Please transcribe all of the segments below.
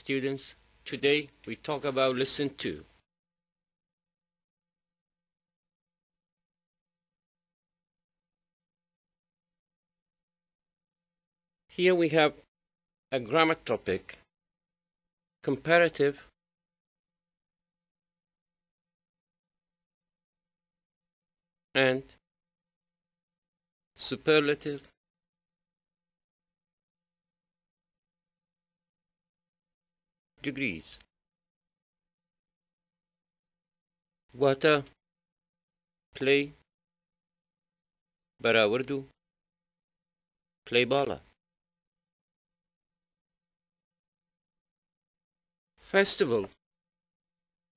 students. Today we talk about lesson 2. Here we have a grammar topic, comparative and superlative degrees. Wata play barawardu play bala. First of all,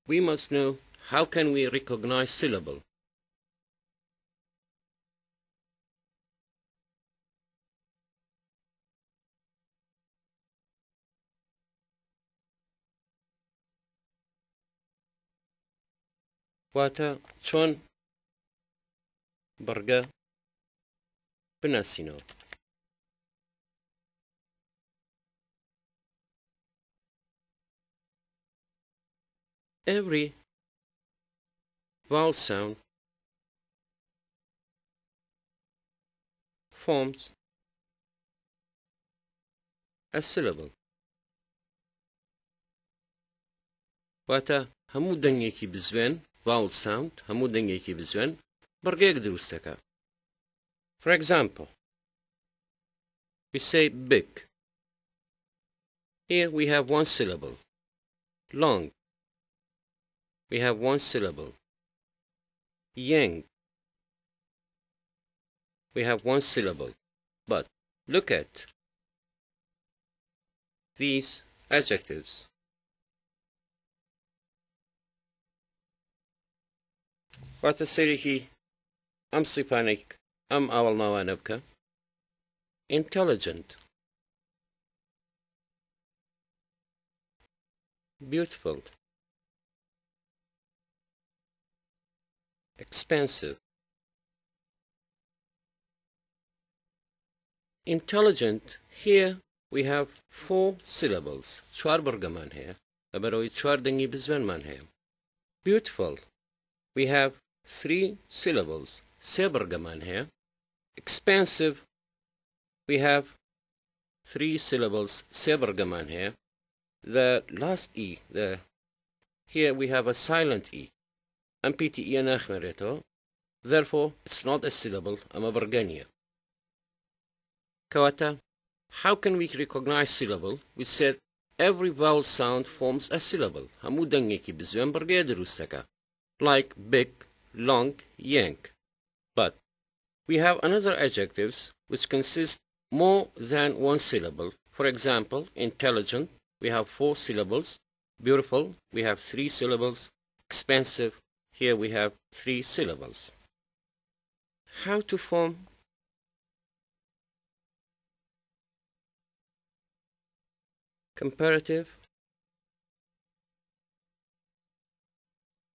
we must know how can we recognize syllable. Wata chon barga benasino. Every vowel sound forms a syllable. Wata hamu dengeki bizwen vowel sound hamu dengeki bizwen bargayek durustaka. For example, we say big. Here we have one syllable. Long. We have one syllable. Yang. We have one syllable. But look at these adjectives. Watasirihi am sipanik am awal nawanabka. Intelligent. Beautiful. Expensive. Intelligent, here we have 4 syllables. Chwar bargaman here. Abaroy chwar dengi bizwen man here. Beautiful, we have 3 syllables. Se bargaman here. Expensive, we have 3 syllables. Se bargaman here. The last E, here we have a silent E. Therefore, it's not a syllable, I'm a bargania. Kawata, how can we recognize syllable? We said every vowel sound forms a syllable. Like big, long, yank. But we have another adjectives which consist more than one syllable. For example, intelligent, we have 4 syllables. Beautiful, we have 3 syllables. Expensive, here we have 3 syllables. How to form comparative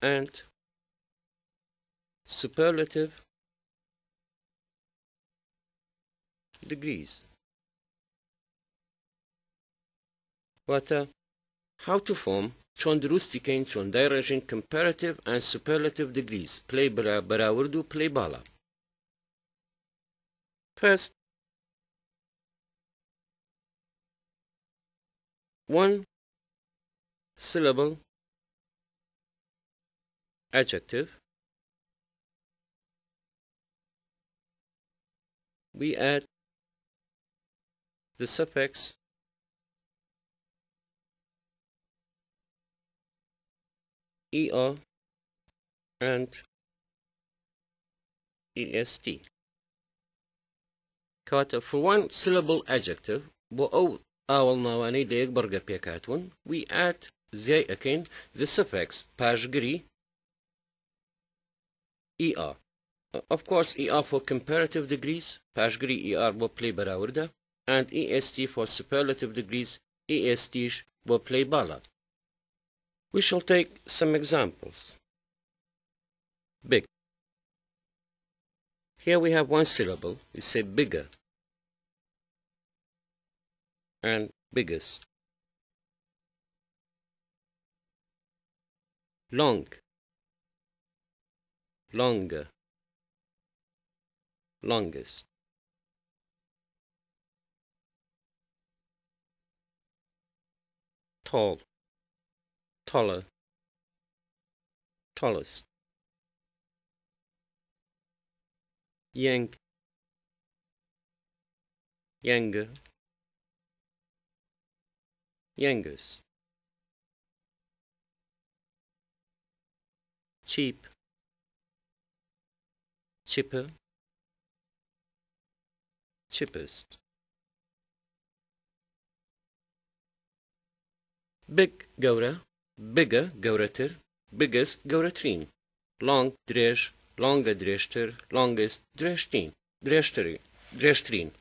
and superlative degrees. How to form chon drustiken chon dirigin comparative and superlative degrees. Play barawurdu play bala. First, one syllable adjective, we add the suffix er and est. For one syllable adjective, we add the suffix pashgri er. Of course, er for comparative degrees, pashgri er will play barawurda, and est for superlative degrees, est will play bala. We shall take some examples. Big. Here we have one syllable. We say bigger and biggest. long, longer, longest. Tall, taller, tallest. Young, younger, youngest. Cheap, cheaper, cheapest. Big gora, bigger gauratır, biggest gauratrin. Long dreş, longer dreştir, longest dreştin, dreştiri, dreştrin.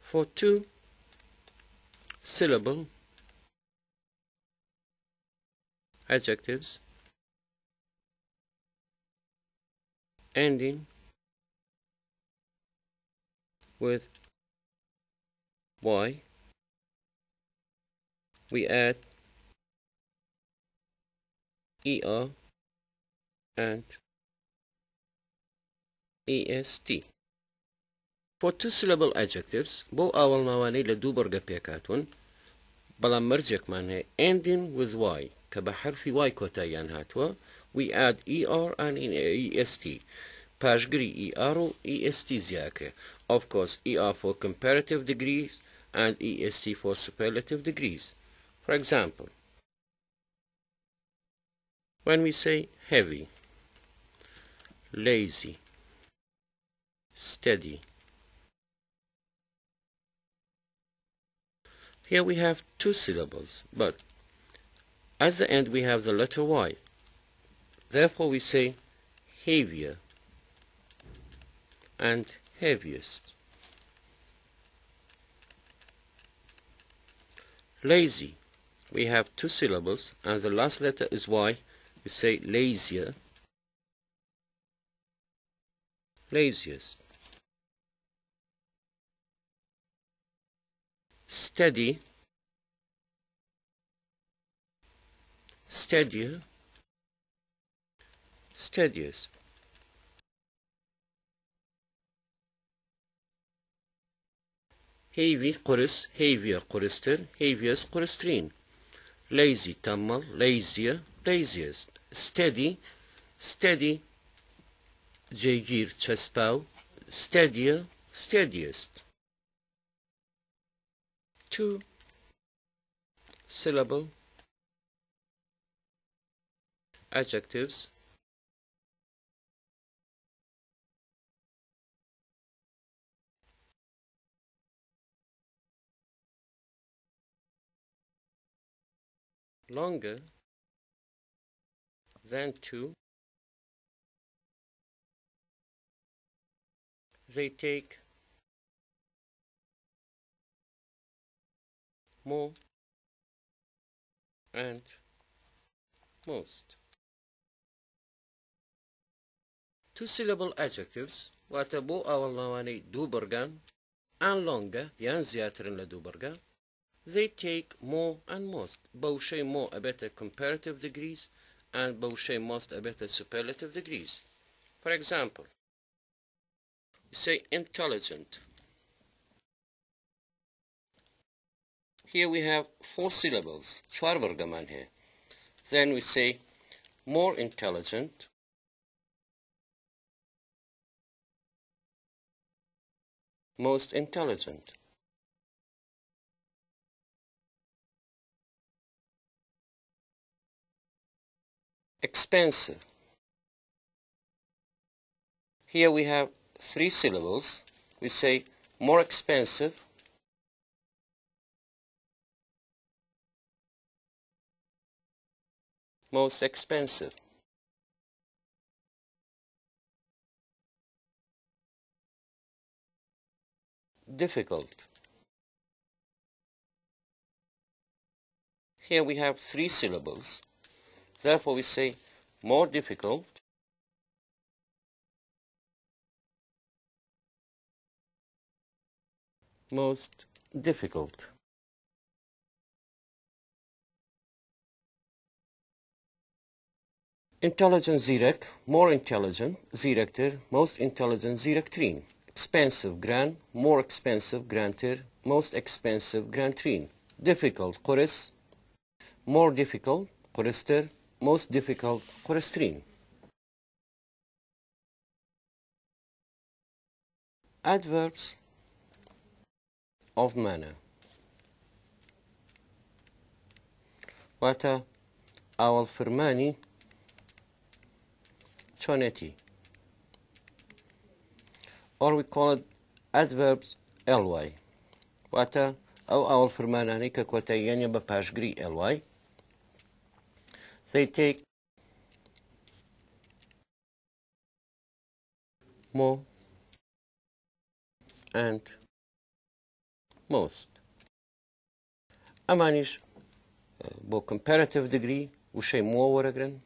For two syllable adjectives ending with y, we add er and est. For two-syllable adjectives بو أول نواني لدو برغة بيكاتون بلا مرجك معنى ending with y كبحرف y كوتايان هاتوا we add er and est پاشگری er و est زياكه. Of course er for comparative degrees and est for superlative degrees. For example, when we say heavy, lazy, steady, here we have two syllables, but at the end we have the letter y. Therefore we say heavier and heaviest. Lazy, we have two syllables and the last letter is y. We say lazier, laziest. Steady, steadier, steadiest. Heavy قرص, heavier قرصتر, heaviest قرصترين. Lazy تمل, lazier, laziest. Steady, steady جيجير چسباو, steadier, steadiest. Two syllable adjectives longer than two. They take more and most. Two-syllable adjectives واتبو أول نواني دو برغان and longer يعني زياترين لدو برغان. They take more and most. بوشي more a better comparative degrees and بوشي most a better superlative degrees. For example, we say intelligent. Here we have four syllables. چهار برگمان here. Then we say more intelligent, most intelligent. Expensive. Here we have three syllables. We say more expensive, most expensive. Difficult. Here we have three syllables. Therefore we say more difficult, most difficult. Intelligent zirek, more intelligent, zirektir, most intelligent zirektrin. Expensive gran, more expensive grantir, most expensive grantrin. Difficult quris, more difficult quristir, most difficult quiristrin. Adverbs of manner. Wata awal firmani choneti, or we call it adverbs ly. Wata أو أول فرماناني ككوتايانيا بباشجري ly. They take more and most. أمانيش بو comparative degree وشي more ورقرن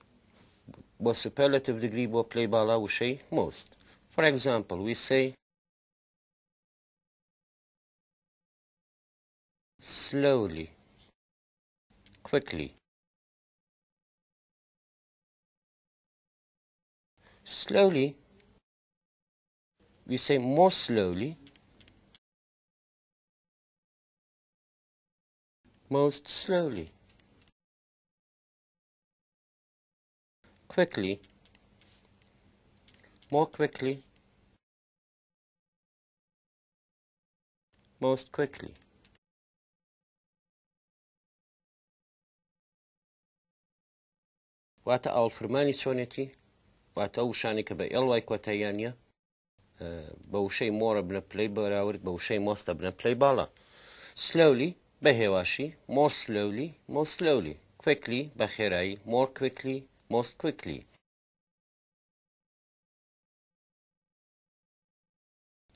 بو superlative degree بو play بالا وشي most. For example, we say slowly, quickly. Slowly, we say more slowly, most slowly. Quickly, more quickly, most quickly. واتا أول فرماني شونتي واتا وشاني كبا إلواي كوتايانيا بوشي مور ابن بلاي براورد بوشي موست ابن بلاي بالا. Slowly بهواشي, more slowly, more slowly. Quickly بخيراي, more quickly, most quickly.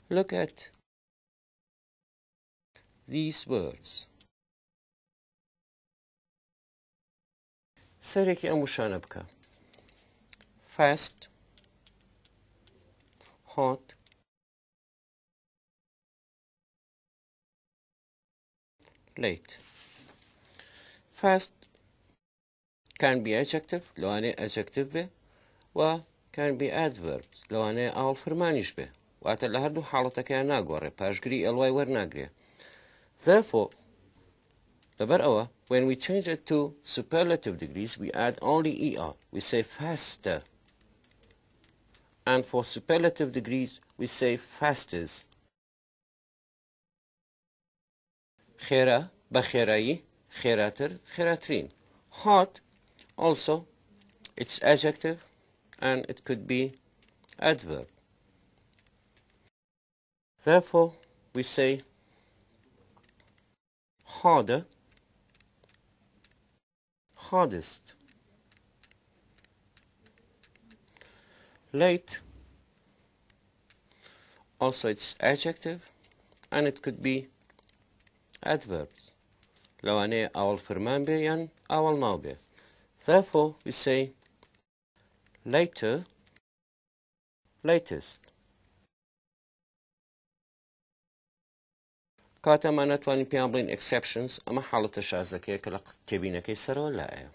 Look at these words. سريكي أموشانا بكا. Fast, hot, late. Fast can be adjective لو أنا adjective به و can be adverbs لو أنا أول فرمانيش به وأتا لهردو حالتك يا ناقوري باشقري الواي ورناقري. Therefore, when we change it to superlative degrees, we add only er. We say faster. And for superlative degrees, we say fastest. خيرا بخيراي خيراتر خيراترين. Hot, also, it's adjective and it could be adverb. Therefore, we say harder, hardest. Late, also it's adjective and it could be adverbs. لو أنا أول فرمان به يعني أول ما به. Therefore, we say later, latest. كاتا ما نتواني بيان exceptions أما حالة شازكي كلا تبينا كيسر ولا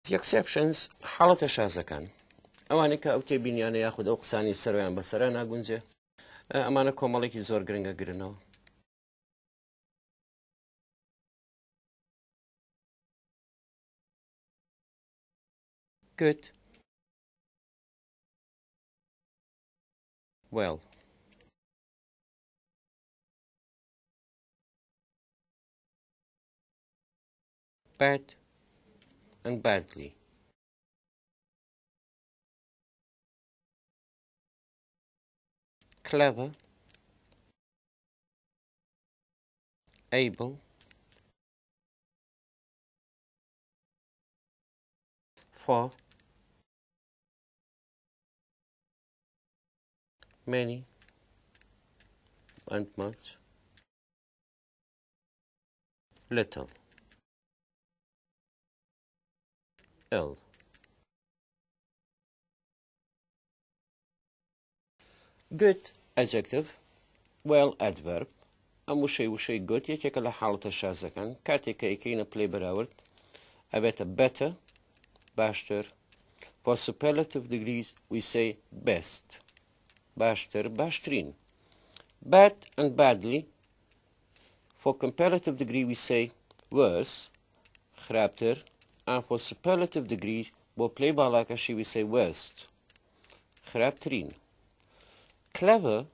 The exceptions حالة شازكان أواني كا أوتي بينيانا ياخد أقساني سرويان بسرانا قنزي أمانا كوماليكي زور قرنغا قرنو. Good. Well. Bad and badly. Clever, able, for, many, and much, little. L. Good adjective. Well adverb. أمو شيء وشيء good يتيك لحالة الشازة كان كاتيك يكينا play براورد أبيت better باشتر. For superlative degrees we say best باشتر باشترين. Bad and badly. For comparative degree we say worse خرابتر. And for superlative degrees بو play بالاكشي we say worst خرابترين. Clever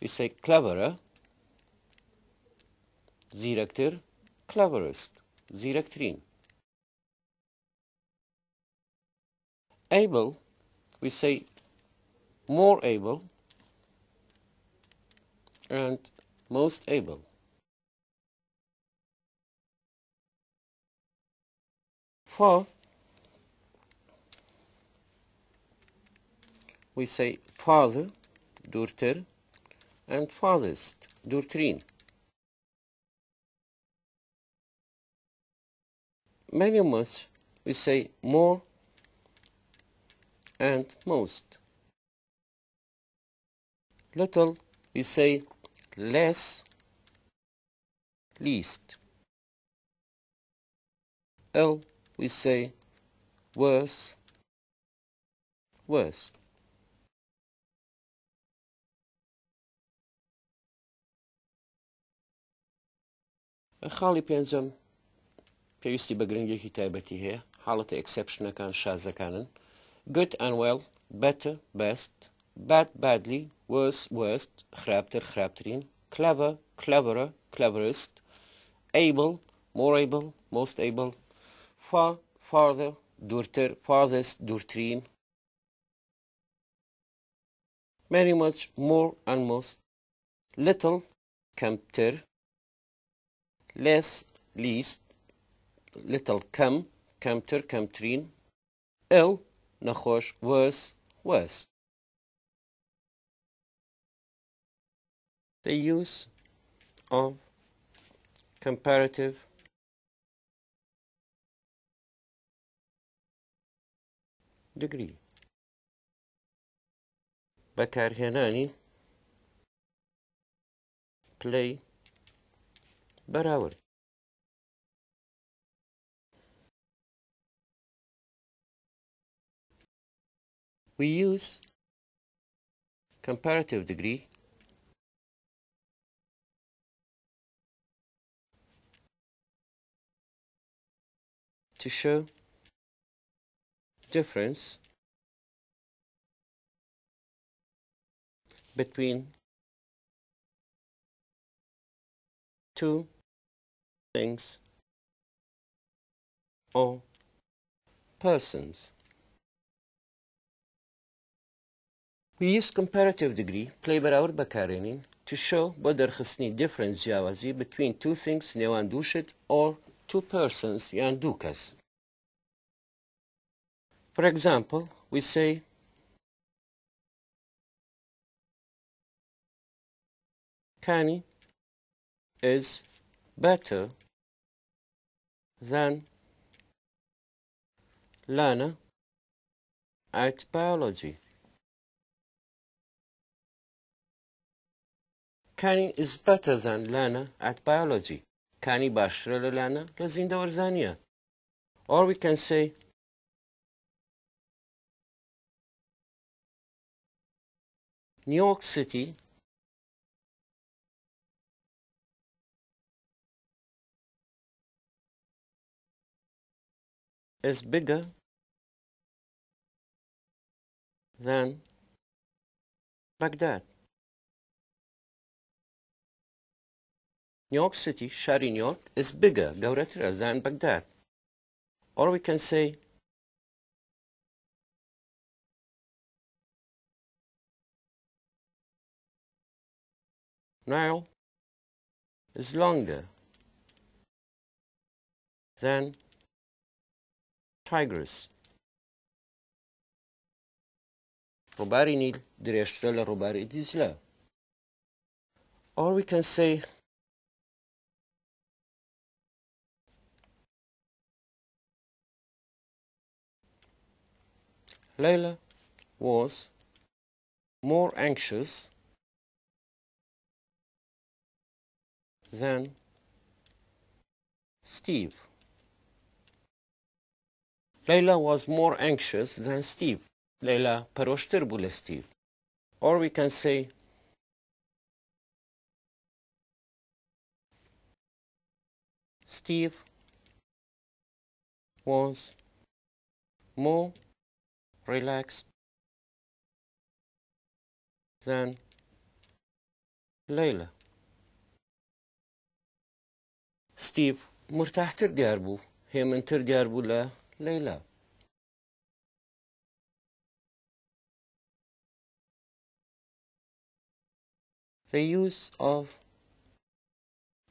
we say cleverer زيركتر cleverest زيركترين. Able we say more able and most able. For we say father durter and farthest durtrin. Many much we say more and most. Little we say less least. Ill we say worse worst. خاڵی پێنجەم پێویستی بە گرنگێکی تایبەتی هەیە حاڵەتە ئەکسەپشنەکان شازەکانن. Good and well better best bad badly worse worst خراپتر خراپترین. Clever cleverer cleverest. Able more able most able. Far farther دوورتر farthest دوورترین. Very much more and most. Little کەمتر. Less least little كم كمتر كمترين. Ill نخوش worse worst. The use of comparative degree بەکارهێنانی play براورد. We use comparative degree to show difference between two things or persons. We use comparative degree play براورد بەکارهێنین to show بۆ دەرخستنی difference جیاوازی between two things نێوان دوو شت or two persons یان دوو کەس. For example, we say Kani is better than Lana at biology. Kani is better than Lana at biology. Kani باشترە لە Lana لە زیندەوەرزانیە. Or we can say New York City is bigger than Baghdad. New York City, شاری New York, is bigger, گەورەترە than Baghdad. Or we can say Nile is longer than Tigris. ڕووباری نیل درێژترە لە ڕووباری دیجلە. Or we can say Layla was more anxious than Steve. Layla was more anxious than Steve. Layla پرشتر بوله Steve. Or we can say Steve was more relaxed than Layla. Steve مرتاح تر ديار بو هي من تر ديار بو ليلى. The use of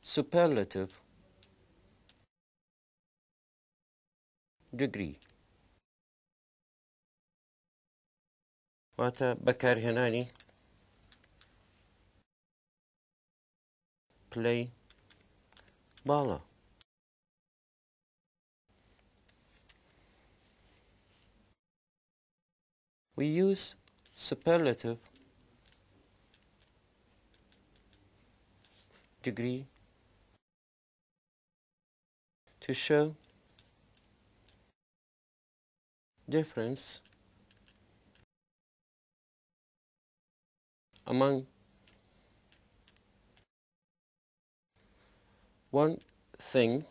superlative degree. واتا بكار هناني play بالا. We use superlative degree to show difference among one thing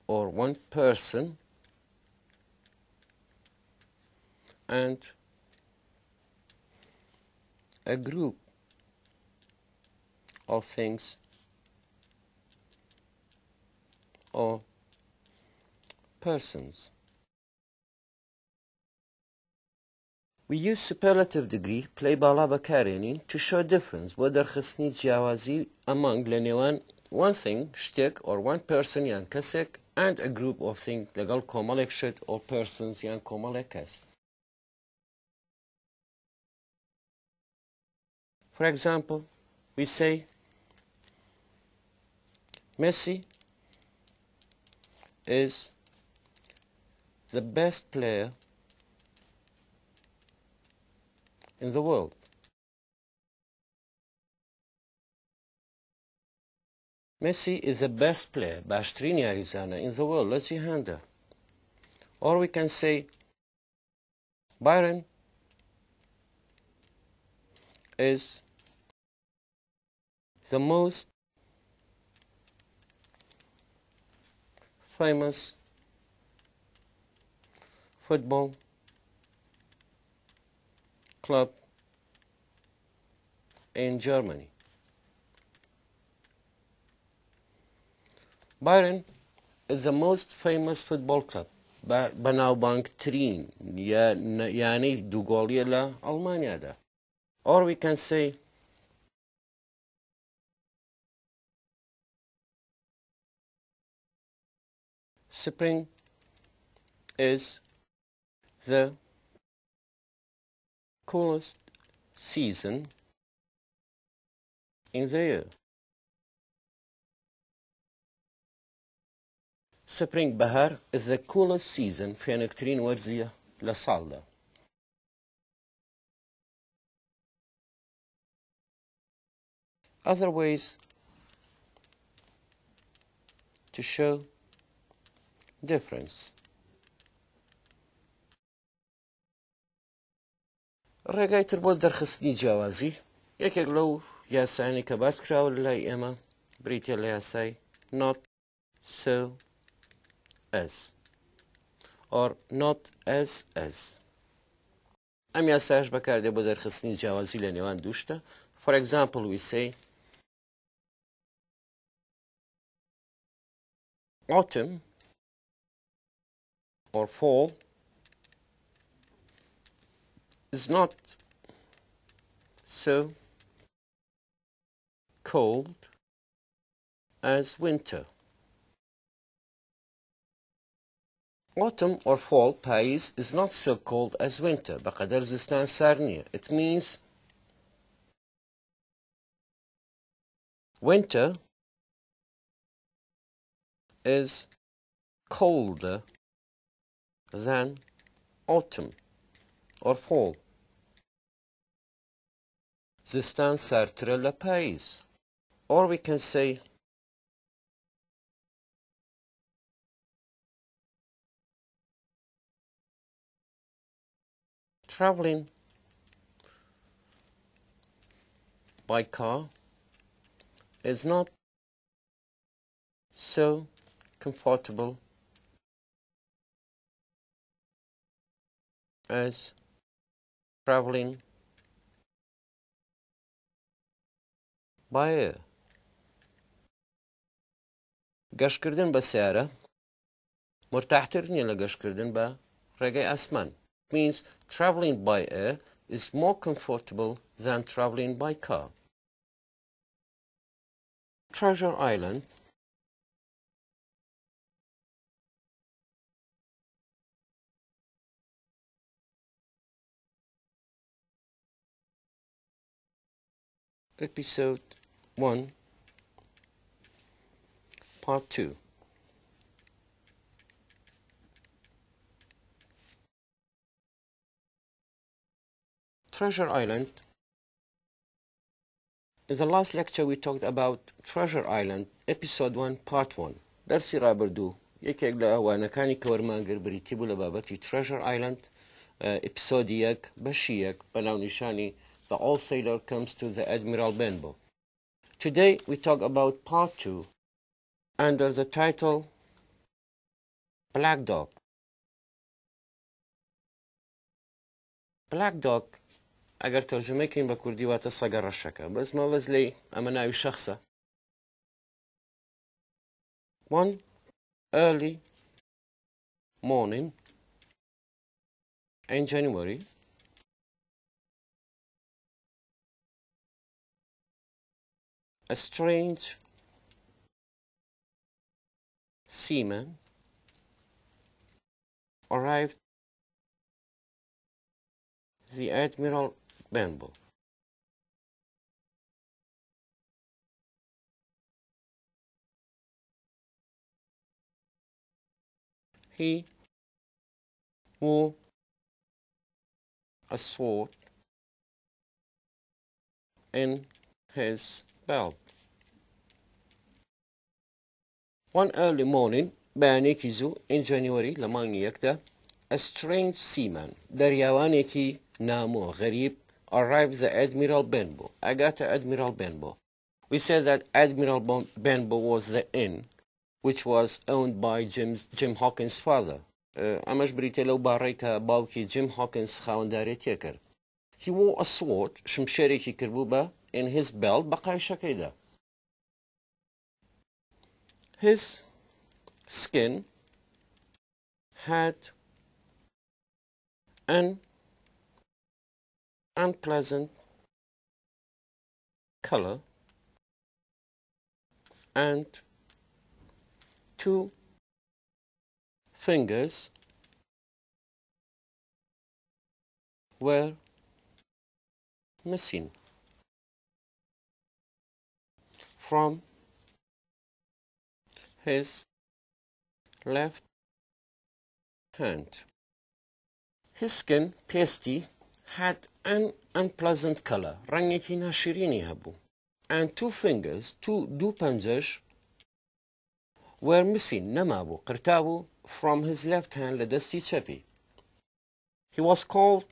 or one person and a group of things or persons. We use superlative degree play بالا بكارينين to show difference بودر خصني جوازي among لنيوان one thing شتك or one person يعني كسك and a group of things لقال كومالك شت or persons يعني كومالك كس. For example, we say Messi is the best player in the world. Messi is the best player باشترين ياريزانا in the world. Let's see hand. Or we can say Byron is the most famous football club in Germany. Bayern is the most famous football club. بناو بانك ترين يعني دوغوليا لألمانيا ده. Or we can say spring is the coolest season in the year. Spring بهار is the coolest season في نكترين ورزية لصالة. Other ways to show difference. الرقاية تربول در خصني جوازي يكي لو ياساني كباس كراو للاي اما بريتيا لياساي not so as or not as ام ياساش بكارده بو در خصني جوازي لنيوان دوشتا. For example, we say autumn or fall is not so cold as winter. Autumn or fall pays is not so cold as winter. بقدر زستان سارنية. It means winter is colder than autumn or fall. زستان سردتره لە پاییز. Or we can say traveling by car is not so comfortable as traveling by air. گەشتکردن بە سیارە مرتاحتر نییە لە گەشتکردن بە ڕێگەی ئاسمان. Means traveling by air is more comfortable than traveling by car. Treasure Island Episode 1 Part 2. Treasure Island. In the last lecture we talked about Treasure Island, Episode 1, Part 1. درسی رابردوو یەکێک لە ئەوانەکانی کە وەرمانگر بریتی بوو لە بابەتی Treasure Island. ئپیسۆدی یەک بەشی یەک بە ناونیشانی The All Sailor Comes to the Admiral Benbow. Today we talk about Part 2 under the title Black Dog. Black Dog ئەگەر تەرجمەیکەین بە کوردی واتە سەگە ڕەشەکە، بەس مەبەست لێی ئەمە ناوی شەخصە. One early morning in January, a strange seaman arrived the Admiral Benbow. He wore a sword in his belt. One early morning, بەیانێکی زوو in January لە مانگی یەکدا, a strange seaman, دەریاوانێکی نامۆ غەریب, arrived the Admiral Benbow. ئەگاتە Admiral Benbow. We said that Admiral Benbow was the inn which was owned by Jim Hawkins' father. ئەمەش بریتە لەو باڕێی کە باوکی Jim Hawkins خاوەندارێتی کرد. He wore a sword, شمشێرێکی کردبوو بە in his belt بە قایشەکەیدا. His skin had an unpleasant color and two fingers were missing from his left hand. His skin, pasty, had an unpleasant color, ڕەنگێکی ناشرینی هەبوو, and two fingers, دوو پەنجەش, were missing, نەمابوو, قرتابوو, from his left hand لە دەستی چەپی. He was called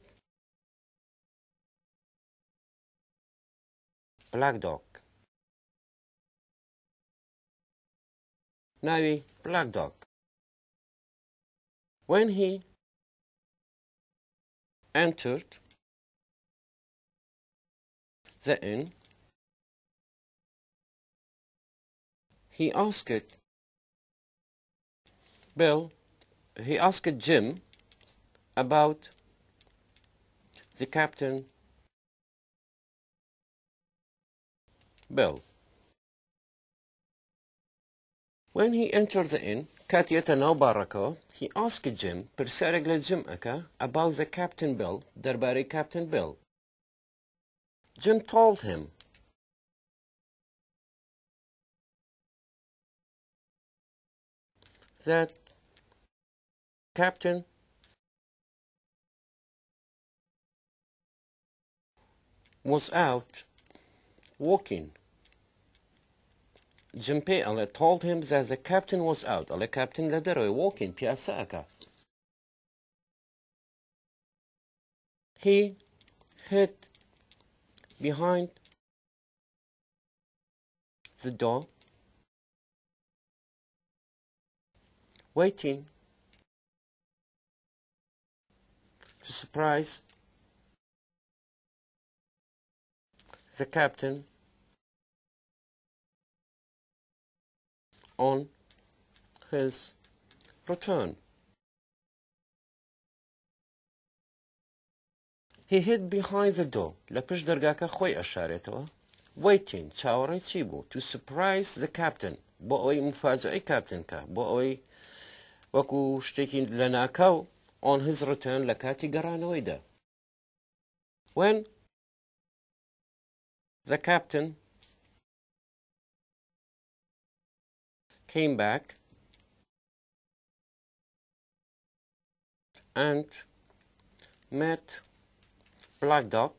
Black Dog. ناوی Black Dog. When he entered the inn, he asked Jim about the Captain Bill. When he entered the inn, كاتية نوباركو, he asked Jim, برسالك لجيم أكا, about the Captain Bill, درباري Captain Bill. Jim told him that Captain was out walking. Junpei told him that the captain was out. Ale captain ladero walking piasa aka. He hid behind the door, waiting to surprise the captain on his return. He hid behind the door. لپش درگاکە خۆی ئەشارێتەوە. Waiting, چاوەڕێی چی بوو? To surprise the captain. بۆ ئەوەی مفاجئەی captain کە. بۆ ئەوەی وەکو شتێکی لە ناکاو on his return لە کاتی گەڕانەوەیدا. When the captain came back and met Black Dog.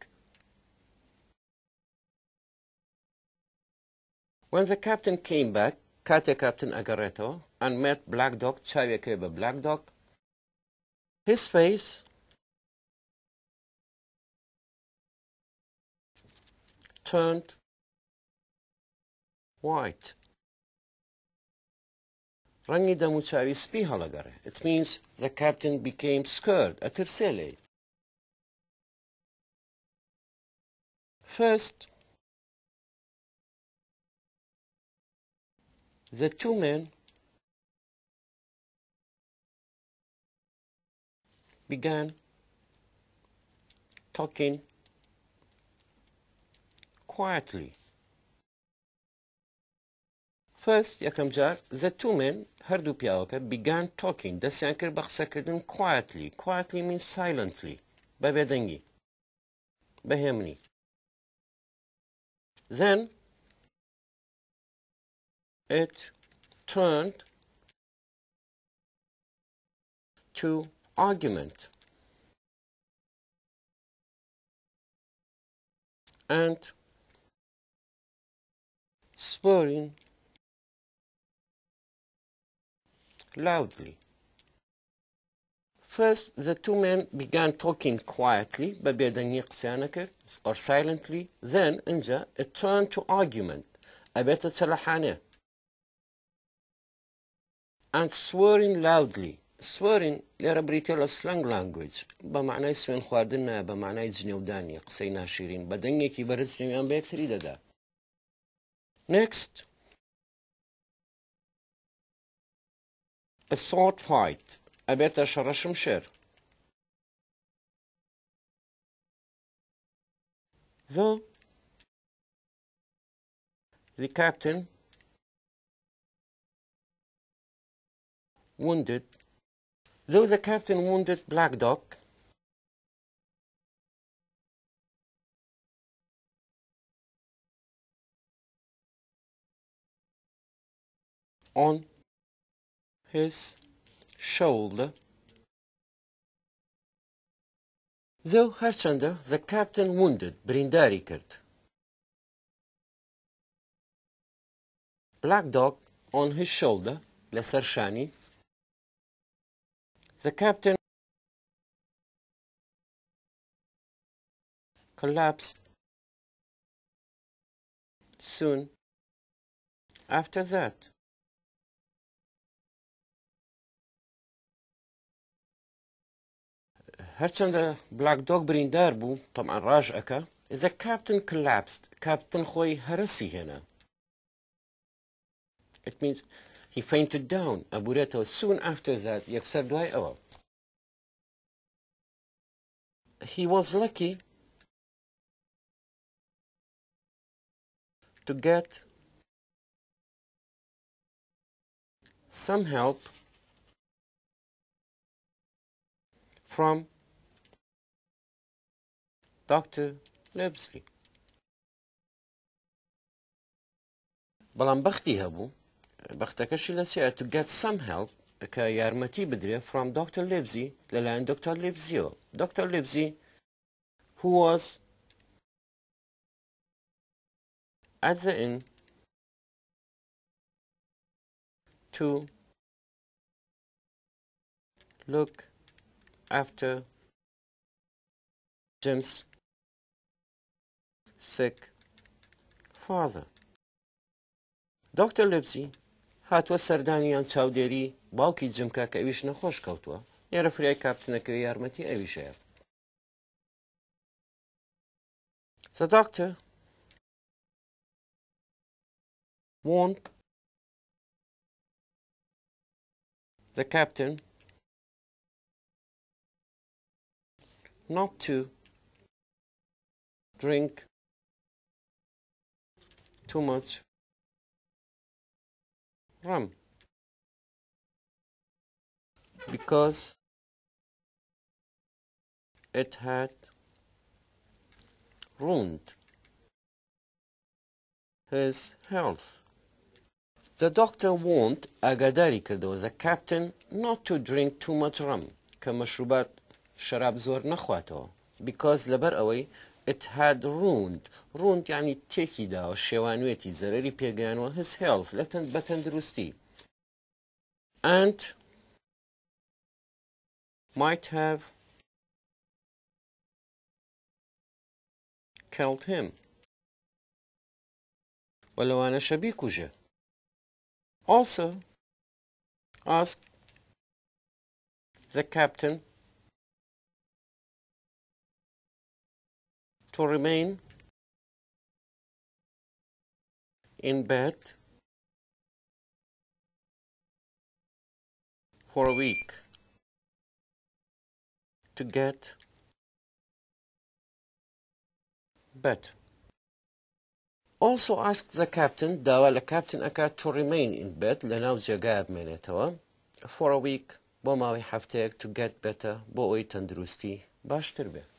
When the captain came back, Kate Captain Agareto, and met Black Dog, Chaviakeba Black Dog, his face turned white. Rangi damuchavi spihalagare. It means the captain became scared. Atirsele. First, the two men began talking quietly. First, Yakamjar, the two men, Hardu Piawaka, began talking. The Sankar Baksakadun quietly. Quietly means silently. Babedangi. Bahemni. Then it turned to argument and swearing loudly. First, the two men began talking quietly, or silently. Then, it turned to argument. And swearing loudly. Swearing, لربريتيلا slang language. بمعنى يسوين خواردنا بمعنى يجني وداني قصينا شيرين. بدنيا كي برزني يان بيكتري دا. Next, a sword fight. أبيت أشرش مشير. Though the captain wounded Black Dog, on his shoulder, though Harchanda, the captain wounded Brindari Kurt. Black Dog on his shoulder, Lesarshani. The captain collapsed soon after that. هرچند Black Dog بريندار بو طبعا راجعك. The captain collapsed. Captain خوي هرسي هنا. It means he fainted down. Abureto soon after that يكسر دواي أول. He was lucky to get some help from Dr. Lebsley. بلان بختي هبو بختكش لسيا to get some help كيارمتي بدري from Dr. Lebsley للان Dr. Lebzio. Dr. Lebsley who was at the end to look after Jim's sick father. Dr. Livesey هاتووە سەردانیان چاودێری باوکی جمکە کە ئەویش نەخۆش کەوتووە لێرە فریای کاپتنەکەی یارمەتی ئەویشەیە. The doctor warned the captain not to drink too much rum because it had ruined his health. The doctor warned ئاگاداری کردەوە the captain not to drink too much rum کە مەشروبات شەراب زۆر نەخواتەوە because لەبەر ئەوەی it had ruined يعني تێکی داوە شێوانوێتی زەرەری پێگەیانەوە his health بە تەندروستی and might have killed him وەلەوانەشە بیکوژێ. Also asked the captain to remain in bed for a week to get better. Also asked the captain داوا لە captain ئەکات to remain in bed لەناو جێگایە بمێنێتەوە for a week بۆ ماوەی هەفتەیەک to get better بۆ ئەوەی تەندروستی باشتر بێت.